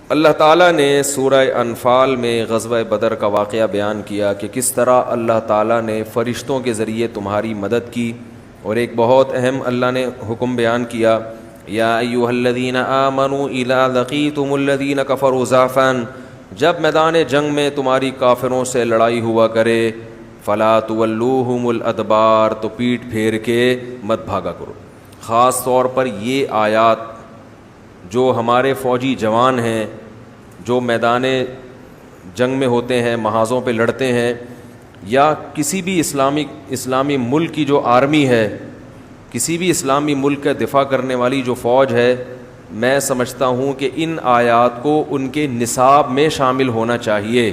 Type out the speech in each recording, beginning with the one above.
اللہ تعالیٰ نے سورہ انفال میں غزوہ بدر کا واقعہ بیان کیا کہ کس طرح اللہ تعالیٰ نے فرشتوں کے ذریعے تمہاری مدد کی، اور ایک بہت اہم اللہ نے حکم بیان کیا، یا ایھا الذین آمنوا اذا لقیتم الذین کفروا زحفا، جب میدان جنگ میں تمہاری کافروں سے لڑائی ہوا کرے، فلا تولوہم الادبار، تو پیٹھ پھیر کے مت بھاگا کرو۔ خاص طور پر یہ آیات جو ہمارے فوجی جوان ہیں، جو میدان جنگ میں ہوتے ہیں، محاذوں پہ لڑتے ہیں، یا کسی بھی اسلامی ملک کی جو آرمی ہے، کسی بھی اسلامی ملک کا دفاع کرنے والی جو فوج ہے، میں سمجھتا ہوں کہ ان آیات کو ان کے نصاب میں شامل ہونا چاہیے،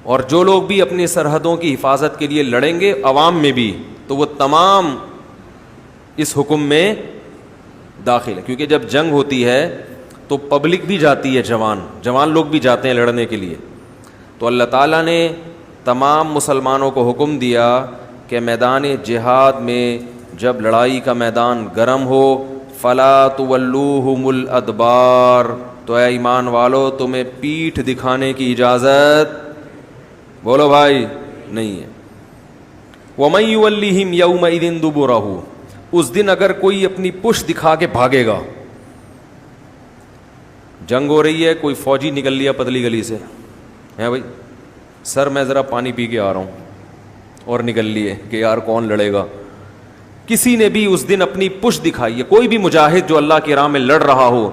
اور جو لوگ بھی اپنی سرحدوں کی حفاظت کے لیے لڑیں گے عوام میں بھی، تو وہ تمام اس حکم میں داخل ہے، کیونکہ جب جنگ ہوتی ہے تو پبلک بھی جاتی ہے، جوان لوگ بھی جاتے ہیں لڑنے کے لیے، تو اللہ تعالیٰ نے تمام مسلمانوں کو حکم دیا کہ میدان جہاد میں جب لڑائی کا میدان گرم ہو، فلا تولوہم الادبار، تو اے ایمان والو تمہیں پیٹھ دکھانے کی اجازت، بولو بھائی، نہیں ہے۔ وَمَن يُوَلِّهِمْ يَوْمَئِذٍ دُبُرَهُ، اس دن اگر کوئی اپنی پشت دکھا کے بھاگے گا، جنگ ہو رہی ہے، کوئی فوجی نکل لیا پتلی گلی سے، ہے بھائی سر میں ذرا پانی پی کے آ رہا ہوں، اور نکل لیے کہ یار کون لڑے گا، کسی نے بھی اس دن اپنی پشت دکھائی ہے، کوئی بھی مجاہد جو اللہ کی راہ میں لڑ رہا ہو،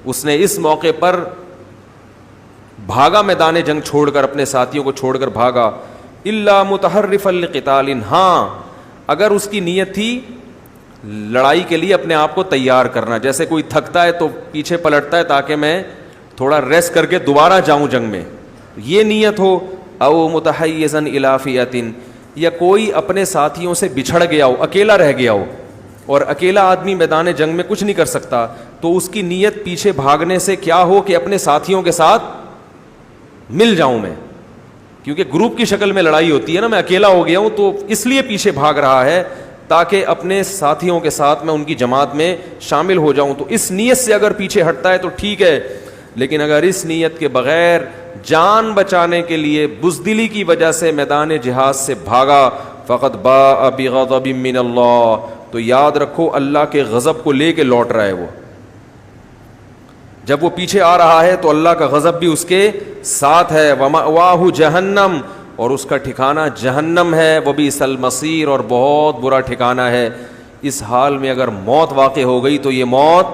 اس نے اس موقع پر بھاگا، میدان جنگ چھوڑ کر، اپنے ساتھیوں کو چھوڑ کر بھاگا، الا متحرفا لقتال، ہاں اگر اس کی نیت تھی لڑائی کے لیے اپنے آپ کو تیار کرنا، جیسے کوئی تھکتا ہے تو پیچھے پلٹتا ہے تاکہ میں تھوڑا ریسٹ کر کے دوبارہ جاؤں جنگ میں، یہ نیت ہو، او متحیزا الی فئۃ، یا کوئی اپنے ساتھیوں سے بچھڑ گیا ہو، اکیلا رہ گیا ہو، اور اکیلا آدمی میدان جنگ میں کچھ نہیں کر سکتا، تو اس کی نیت پیچھے بھاگنے سے کیا ہو کہ اپنے ساتھیوں کے ساتھ مل جاؤں میں، کیونکہ گروپ کی شکل میں لڑائی ہوتی ہے نا، میں اکیلا ہو گیا ہوں تو اس لیے پیچھے بھاگ رہا ہے تاکہ اپنے ساتھیوں کے ساتھ میں ان کی جماعت میں شامل ہو جاؤں، تو اس نیت سے اگر پیچھے ہٹتا ہے تو ٹھیک ہے، لیکن اگر اس نیت کے بغیر جان بچانے کے لیے بزدلی کی وجہ سے میدان جہاد سے بھاگا، فقط باء بغضب من اللہ، تو یاد رکھو اللہ کے غضب کو لے کے لوٹ رہا ہے وہ، جب وہ پیچھے آ رہا ہے تو اللہ کا غضب بھی اس کے ساتھ ہے، ومأواہ جہنم، اور اس کا ٹھکانہ جہنم ہے، وبئس المصیر، اور بہت برا ٹھکانہ ہے۔ اس حال میں اگر موت واقع ہو گئی تو یہ موت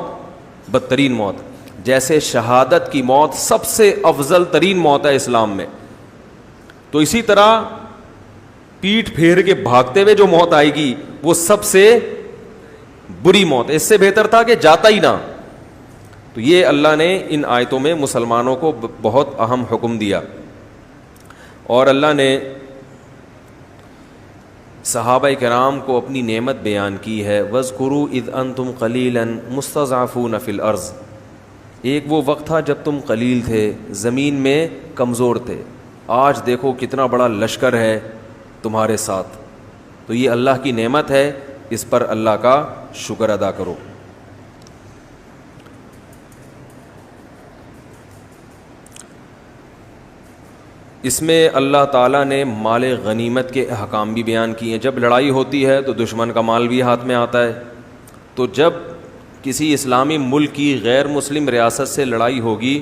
بدترین موت، جیسے شہادت کی موت سب سے افضل ترین موت ہے اسلام میں، تو اسی طرح پیٹھ پھیر کے بھاگتے ہوئے جو موت آئے گی وہ سب سے بری موت ہے، اس سے بہتر تھا کہ جاتا ہی نہ۔ تو یہ اللہ نے ان آیتوں میں مسلمانوں کو بہت اہم حکم دیا، اور اللہ نے صحابہ کرام کو اپنی نعمت بیان کی ہے، وَاذْكُرُوا إِذْ أَنْتُمْ قَلِيلًا مُسْتَضْعَفُونَ فِي الْأَرْضِ، ایک وہ وقت تھا جب تم قلیل تھے، زمین میں کمزور تھے، آج دیکھو کتنا بڑا لشکر ہے تمہارے ساتھ، تو یہ اللہ کی نعمت ہے، اس پر اللہ کا شکر ادا کرو۔ اس میں اللہ تعالیٰ نے مال غنیمت کے احکام بھی بیان کیے ہیں، جب لڑائی ہوتی ہے تو دشمن کا مال بھی ہاتھ میں آتا ہے، تو جب کسی اسلامی ملک کی غیر مسلم ریاست سے لڑائی ہوگی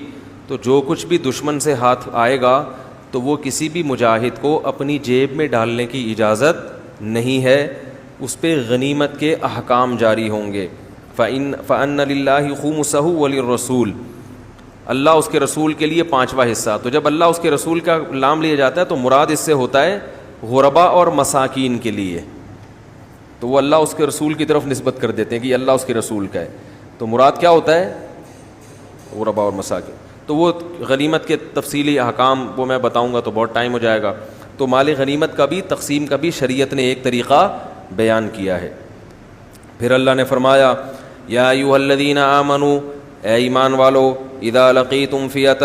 تو جو کچھ بھی دشمن سے ہاتھ آئے گا تو وہ کسی بھی مجاہد کو اپنی جیب میں ڈالنے کی اجازت نہیں ہے، اس پہ غنیمت کے احکام جاری ہوں گے۔ فَأَنَّ لِلَّهِ خُمُسَهُ وَلِلرَّسُولِ، اللہ اس کے رسول کے لیے پانچواں حصہ، تو جب اللہ اس کے رسول کا نام لیا جاتا ہے تو مراد اس سے ہوتا ہے غربا اور مساکین کے لیے، تو وہ اللہ اس کے رسول کی طرف نسبت کر دیتے ہیں کہ یہ اللہ اس کے رسول کا ہے، تو مراد کیا ہوتا ہے؟ غربا اور مساکین۔ تو وہ غنیمت کے تفصیلی احکام وہ میں بتاؤں گا تو بہت ٹائم ہو جائے گا، تو مال غنیمت کا بھی تقسیم کا بھی شریعت نے ایک طریقہ بیان کیا ہے۔ پھر اللہ نے فرمایا، یا ایھا الذین آمنوا، اے ایمان والو، اذا لقیتم فئۃ،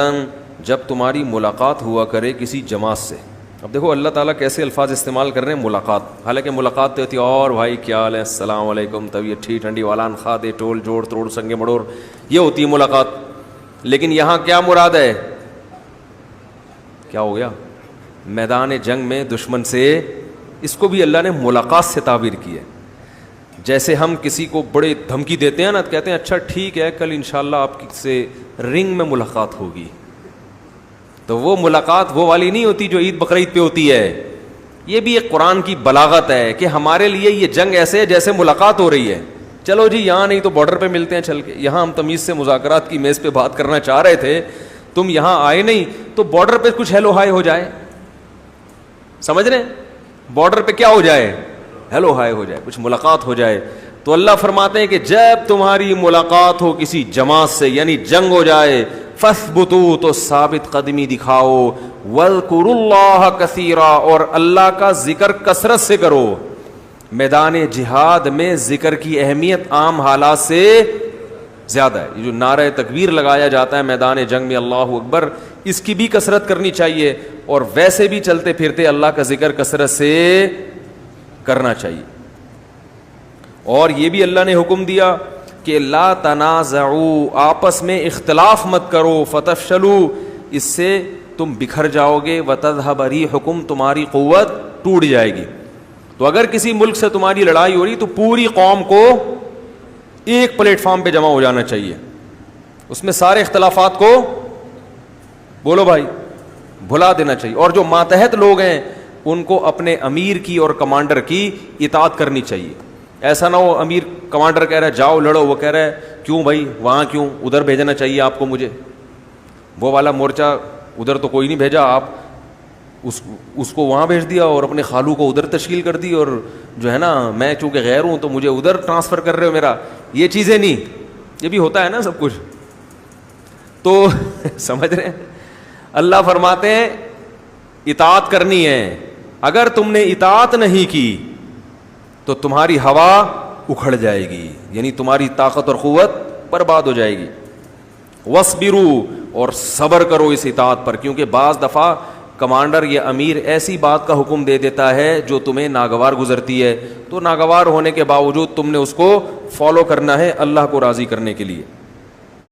جب تمہاری ملاقات ہوا کرے کسی جماعت سے۔ اب دیکھو اللہ تعالیٰ کیسے الفاظ استعمال کر رہے ہیں، ملاقات، حالانکہ ملاقات تو ہوتی ہے اور بھائی کیا حال ہے، السلام علیکم، طبیعت ٹھیک ٹھنڈی والان خادے ٹول جوڑ توڑ سنگے مڑور، یہ ہوتی ہے ملاقات، لیکن یہاں کیا مراد ہے؟ کیا ہو گیا؟ میدان جنگ میں دشمن سے، اس کو بھی اللہ نے ملاقات سے تعبیر کی ہے. جیسے ہم کسی کو بڑے دھمکی دیتے ہیں نا، کہتے ہیں اچھا ٹھیک ہے کل انشاءاللہ آپ سے رنگ میں ملاقات ہوگی، تو وہ ملاقات وہ والی نہیں ہوتی جو عید بقرعید پہ ہوتی ہے. یہ بھی ایک قرآن کی بلاغت ہے کہ ہمارے لیے یہ جنگ ایسے ہے جیسے ملاقات ہو رہی ہے. چلو جی یہاں نہیں تو بارڈر پہ ملتے ہیں چل کے. یہاں ہم تمیز سے مذاکرات کی میز پہ بات کرنا چاہ رہے تھے، تم یہاں آئے نہیں تو بارڈر پہ کچھ ہیلو ہائے ہو جائے، سمجھ رہے ہیں؟ بارڈر پہ کیا ہو جائے؟ ہیلو ہائے ہو جائے، کچھ ملاقات ہو جائے. تو اللہ فرماتے ہیں کہ جب تمہاری ملاقات ہو کسی جماعت سے، یعنی جنگ ہو جائے، فَاثْبُتُوا، تو ثابت قدمی دکھاؤ، وَاذْكُرُوا اللَّهَ كَثِيرًا، اور اللہ کا ذکر کثرت سے کرو. میدان جہاد میں ذکر کی اہمیت عام حالات سے زیادہ ہے. یہ جو نعرہ تکبیر لگایا جاتا ہے میدان جنگ میں، اللہ اکبر، اس کی بھی کثرت کرنی چاہیے، اور ویسے بھی چلتے پھرتے اللہ کا ذکر کثرت سے کرنا چاہیے. اور یہ بھی اللہ نے حکم دیا کہ لا تنازعوا، آپس میں اختلاف مت کرو، فتفشلوا، اس سے تم بکھر جاؤ گے، وتذهب ريحكم، تمہاری قوت ٹوٹ جائے گی. تو اگر کسی ملک سے تمہاری لڑائی ہو رہی تو پوری قوم کو ایک پلیٹ فارم پہ جمع ہو جانا چاہیے، اس میں سارے اختلافات کو بولو بھائی بھلا دینا چاہیے. اور جو ماتحت لوگ ہیں ان کو اپنے امیر کی اور کمانڈر کی اطاعت کرنی چاہیے. ایسا نہ ہو امیر کمانڈر کہہ رہا ہے جاؤ لڑو، وہ کہہ رہا ہے کیوں بھائی وہاں کیوں، ادھر بھیجنا چاہیے آپ کو مجھے، وہ والا مورچہ ادھر تو کوئی نہیں بھیجا، آپ اس کو وہاں بھیج دیا اور اپنے خالو کو ادھر تشکیل کر دی، اور جو ہے نا میں چونکہ غیر ہوں تو مجھے ادھر ٹرانسفر کر رہے ہو میرا. یہ چیزیں نہیں، یہ بھی ہوتا ہے نا سب کچھ. تو سمجھ رہے ہیں؟ اللہ فرماتے ہیں اطاعت کرنی ہے. اگر تم نے اطاعت نہیں کی تو تمہاری ہوا اکھڑ جائے گی، یعنی تمہاری طاقت اور قوت برباد ہو جائے گی. وَاصْبِرُوا، اور صبر کرو اس اطاعت پر، کیونکہ بعض دفعہ کمانڈر یا امیر ایسی بات کا حکم دے دیتا ہے جو تمہیں ناگوار گزرتی ہے، تو ناگوار ہونے کے باوجود تم نے اس کو فالو کرنا ہے اللہ کو راضی کرنے کے لیے.